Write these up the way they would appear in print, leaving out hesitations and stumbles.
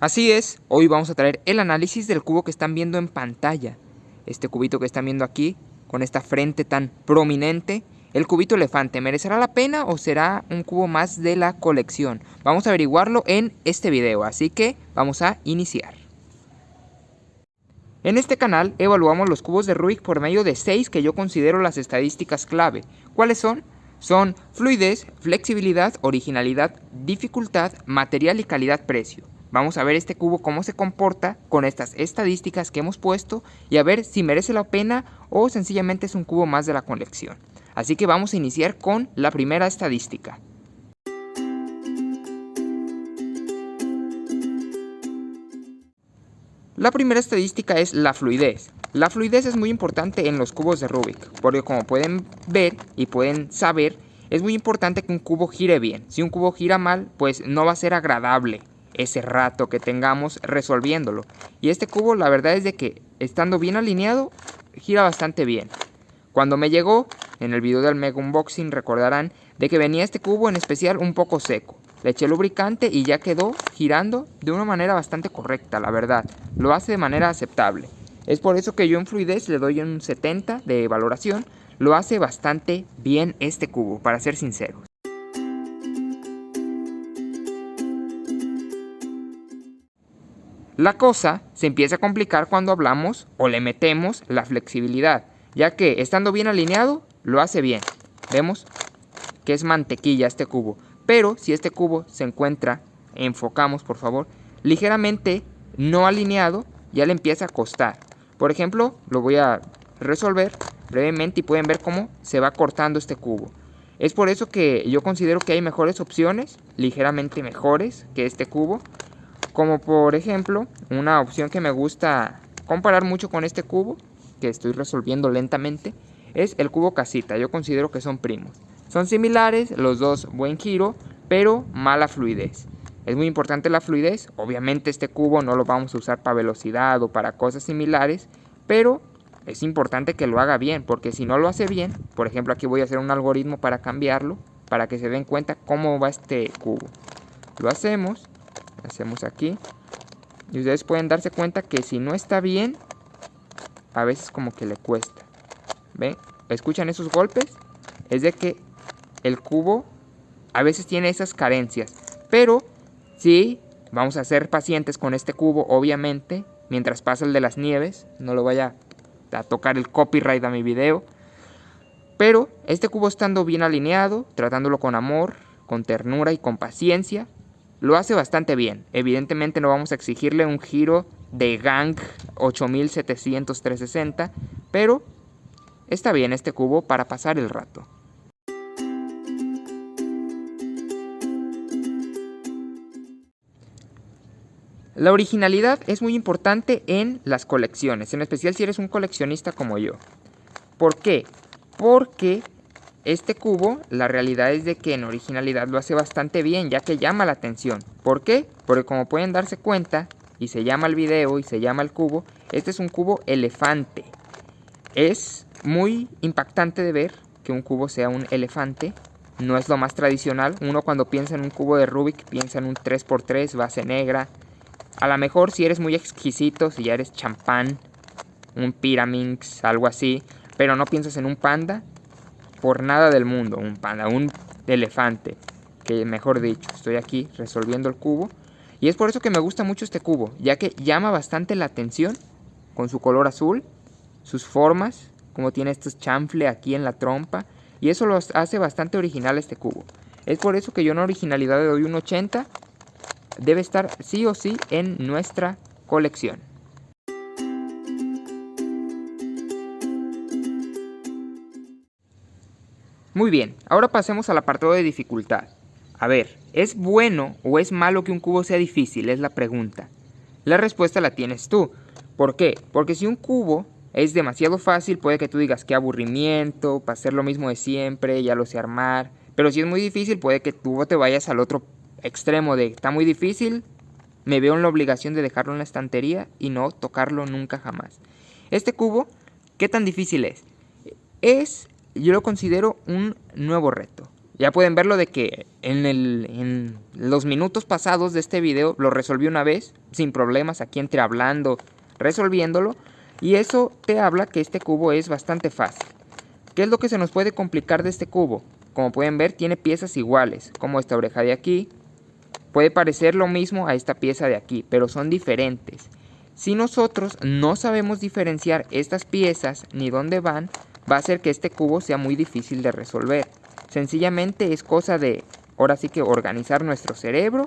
Así es, hoy vamos a traer el análisis del cubo que están viendo en pantalla. Este cubito que están viendo aquí, con esta frente tan prominente. El cubito elefante, ¿merecerá la pena o será un cubo más de la colección? Vamos a averiguarlo en este video, así que vamos a iniciar. En este canal evaluamos los cubos de Rubik por medio de 6 que yo considero las estadísticas clave. ¿Cuáles son? Son fluidez, flexibilidad, originalidad, dificultad, material y calidad-precio. Vamos a ver este cubo cómo se comporta con estas estadísticas que hemos puesto y a ver si merece la pena o sencillamente es un cubo más de la colección. Así que vamos a iniciar con la primera estadística. La primera estadística es la fluidez. La fluidez es muy importante en los cubos de Rubik, porque como pueden ver y pueden saber, es muy importante que un cubo gire bien. Si un cubo gira mal, pues no va a ser agradable ese rato que tengamos resolviéndolo. Y este cubo, la verdad es de que estando bien alineado, gira bastante bien. Cuando me llegó, en el video del Mega Unboxing recordarán de que venía este cubo en especial un poco seco. Le eché lubricante y ya quedó girando de una manera bastante correcta, la verdad. Lo hace de manera aceptable. Es por eso que yo en fluidez le doy un 70 de valoración. Lo hace bastante bien este cubo, para ser sinceros. La cosa se empieza a complicar cuando hablamos o le metemos la flexibilidad, ya que estando bien alineado, lo hace bien. Vemos que es mantequilla este cubo. Pero si este cubo se encuentra, enfocamos por favor, ligeramente no alineado, ya le empieza a costar. Por ejemplo, lo voy a resolver brevemente y pueden ver cómo se va cortando este cubo. Es por eso que yo considero que hay mejores opciones, ligeramente mejores que este cubo. Como por ejemplo, una opción que me gusta comparar mucho con este cubo, que estoy resolviendo lentamente, es el cubo casita. Yo considero que son primos. Son similares, los dos buen giro, pero mala fluidez. Es muy importante la fluidez. Obviamente este cubo no lo vamos a usar para velocidad o para cosas similares, pero es importante que lo haga bien, porque si no lo hace bien, por ejemplo aquí voy a hacer un algoritmo para cambiarlo, para que se den cuenta cómo va este cubo. Lo hacemos aquí, y ustedes pueden darse cuenta que si no está bien, a veces como que le cuesta. ¿Ven? ¿Escuchan esos golpes? Es de que el cubo a veces tiene esas carencias, pero sí, vamos a ser pacientes con este cubo, obviamente, mientras pasa el de las nieves, no lo vaya a tocar el copyright a mi video, pero este cubo estando bien alineado, tratándolo con amor, con ternura y con paciencia, lo hace bastante bien. Evidentemente no vamos a exigirle un giro de gang 8700-360, pero está bien este cubo para pasar el rato. La originalidad es muy importante en las colecciones, en especial si eres un coleccionista como yo. ¿Por qué? Porque este cubo, la realidad es de que en originalidad lo hace bastante bien, ya que llama la atención. ¿Por qué? Porque como pueden darse cuenta, y se llama el video y se llama el cubo, este es un cubo elefante. Es muy impactante de ver que un cubo sea un elefante. No es lo más tradicional. Uno cuando piensa en un cubo de Rubik piensa en un 3×3, base negra. A lo mejor si eres muy exquisito, si ya eres champán, un Pyraminx, algo así, pero no piensas en un panda, por nada del mundo, un panda, un elefante, que mejor dicho, estoy aquí resolviendo el cubo. Y es por eso que me gusta mucho este cubo, ya que llama bastante la atención con su color azul, sus formas, como tiene este chanfle aquí en la trompa, y eso lo hace bastante original este cubo. Es por eso que yo en originalidad le doy un 80. Debe estar sí o sí en nuestra colección. Muy bien, ahora pasemos al apartado de dificultad. A ver, ¿es bueno o es malo que un cubo sea difícil? Es la pregunta. La respuesta la tienes tú. ¿Por qué? Porque si un cubo es demasiado fácil, puede que tú digas qué aburrimiento, para hacer lo mismo de siempre, ya lo sé armar. Pero si es muy difícil, puede que tú te vayas al otro extremo de está muy difícil, me veo en la obligación de dejarlo en la estantería y no tocarlo nunca jamás. Este cubo, ¿qué tan difícil es? Yo lo considero un nuevo reto, Ya pueden verlo de que en los minutos pasados de este video lo resolví una vez, sin problemas, aquí entre hablando, resolviéndolo. Y eso te habla que este cubo es bastante fácil. ¿Qué es lo que se nos puede complicar de este cubo? Como pueden ver, tiene piezas iguales, como esta oreja de aquí. Puede parecer lo mismo a esta pieza de aquí, pero son diferentes. Si nosotros no sabemos diferenciar estas piezas ni dónde van, va a hacer que este cubo sea muy difícil de resolver. Sencillamente es cosa de, ahora sí que organizar nuestro cerebro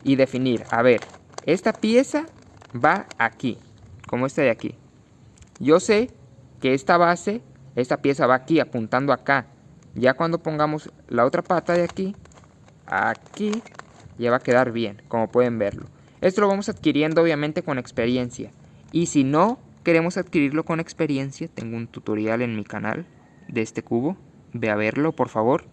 y definir, a ver, esta pieza va aquí, como esta de aquí. Yo sé que esta base, esta pieza va aquí, apuntando acá. Ya cuando pongamos la otra pata de aquí, ya va a quedar bien, como pueden verlo. Esto lo vamos adquiriendo obviamente con experiencia. Y si no queremos adquirirlo con experiencia, tengo un tutorial en mi canal de este cubo. Ve a verlo, por favor,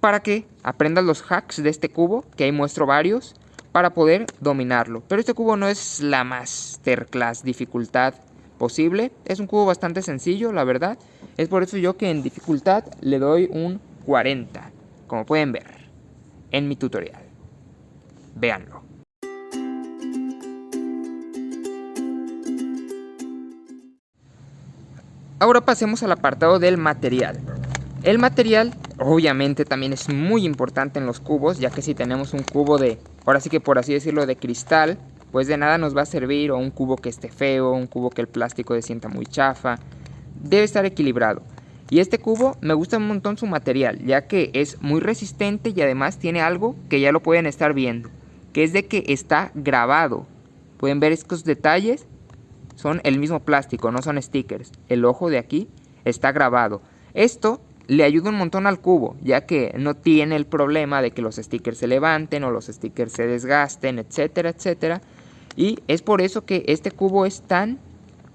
para que aprendas los hacks de este cubo, que ahí muestro varios, para poder dominarlo. Pero este cubo no es la masterclass dificultad posible, es un cubo bastante sencillo, la verdad. Es por eso yo que en dificultad le doy un 40, como pueden ver en mi tutorial. Véanlo. Ahora pasemos al apartado del material. El material obviamente también es muy importante en los cubos, ya que si tenemos un cubo de, ahora sí que por así decirlo, de cristal, pues de nada nos va a servir, o un cubo que esté feo, un cubo que el plástico se sienta muy chafa. Debe estar equilibrado. Y este cubo me gusta un montón su material, ya que es muy resistente y además tiene algo que ya lo pueden estar viendo, que es de que está grabado. Pueden ver estos detalles. Son el mismo plástico, no son stickers. El ojo de aquí está grabado. Esto le ayuda un montón al cubo, ya que no tiene el problema de que los stickers se levanten o los stickers se desgasten, etcétera, etcétera. Y es por eso que este cubo es tan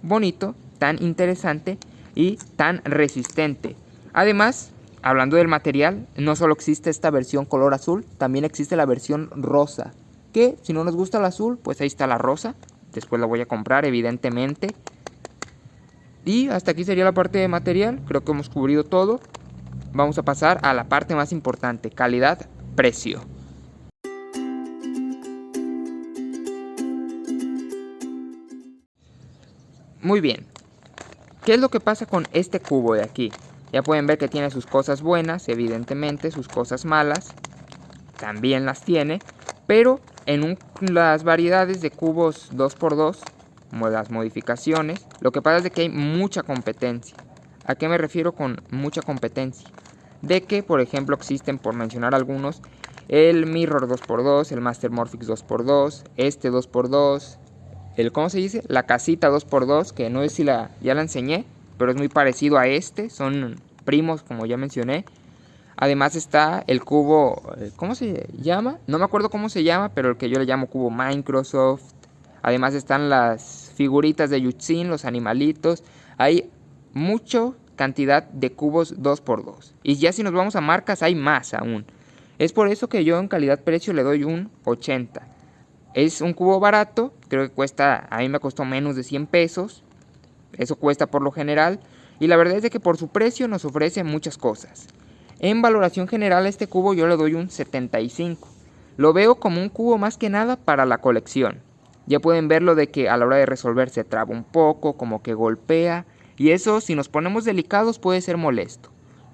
bonito, tan interesante y tan resistente. Además, hablando del material, no solo existe esta versión color azul, también existe la versión rosa. Que si no nos gusta el azul, pues ahí está la rosa. Después la voy a comprar, evidentemente. Y hasta aquí sería la parte de material. Creo que hemos cubrido todo. Vamos a pasar a la parte más importante, calidad-precio. Muy bien. ¿Qué es lo que pasa con este cubo de aquí? Ya pueden ver que tiene sus cosas buenas, evidentemente, sus cosas malas. También las tiene. Pero en las variedades de cubos 2x2, como las modificaciones, lo que pasa es de que hay mucha competencia. ¿A qué me refiero con mucha competencia? De que, por ejemplo, existen, por mencionar algunos, el Mirror 2x2, el Master Morphix 2x2, este 2x2, ¿cómo se dice? La casita 2x2, que no sé si ya la enseñé, pero es muy parecido a este, son primos, como ya mencioné. Además está el cubo, ¿cómo se llama? No me acuerdo cómo se llama, pero el que yo le llamo cubo Microsoft. Además están las figuritas de Yuchin, los animalitos. Hay mucha cantidad de cubos 2x2. Y ya si nos vamos a marcas hay más aún. Es por eso que yo en calidad-precio le doy un 80. Es un cubo barato, creo que cuesta, a mí me costó menos de 100 pesos. Eso cuesta por lo general. Y la verdad es de que por su precio nos ofrece muchas cosas. En valoración general a este cubo yo le doy un 75. Lo veo como un cubo más que nada para la colección. Ya pueden verlo de que a la hora de resolver se traba un poco, como que golpea. Y eso, si nos ponemos delicados, puede ser molesto.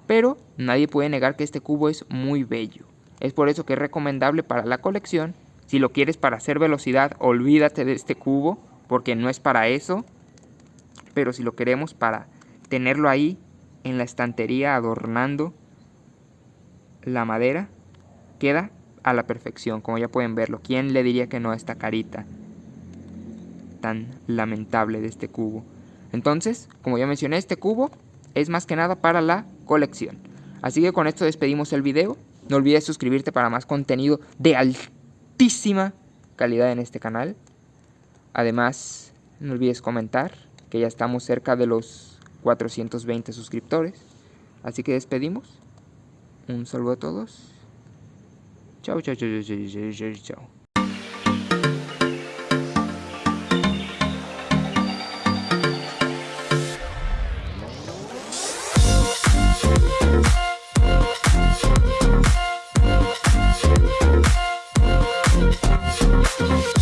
Pero nadie puede negar que este cubo es muy bello. Es por eso que es recomendable para la colección. Si lo quieres para hacer velocidad, olvídate de este cubo, porque no es para eso. Pero si lo queremos para tenerlo ahí en la estantería adornando la madera, queda a la perfección, como ya pueden verlo. ¿Quién le diría que no a esta carita tan lamentable de este cubo? Entonces, como ya mencioné, este cubo es más que nada para la colección. Así que con esto despedimos el video. No olvides suscribirte para más contenido de altísima calidad en este canal. Además, no olvides comentar, que ya estamos cerca de los 420 suscriptores. Así que despedimos. Un saludo a todos. Chao, chao, chao, chao, chao, chao, chao. Thank you.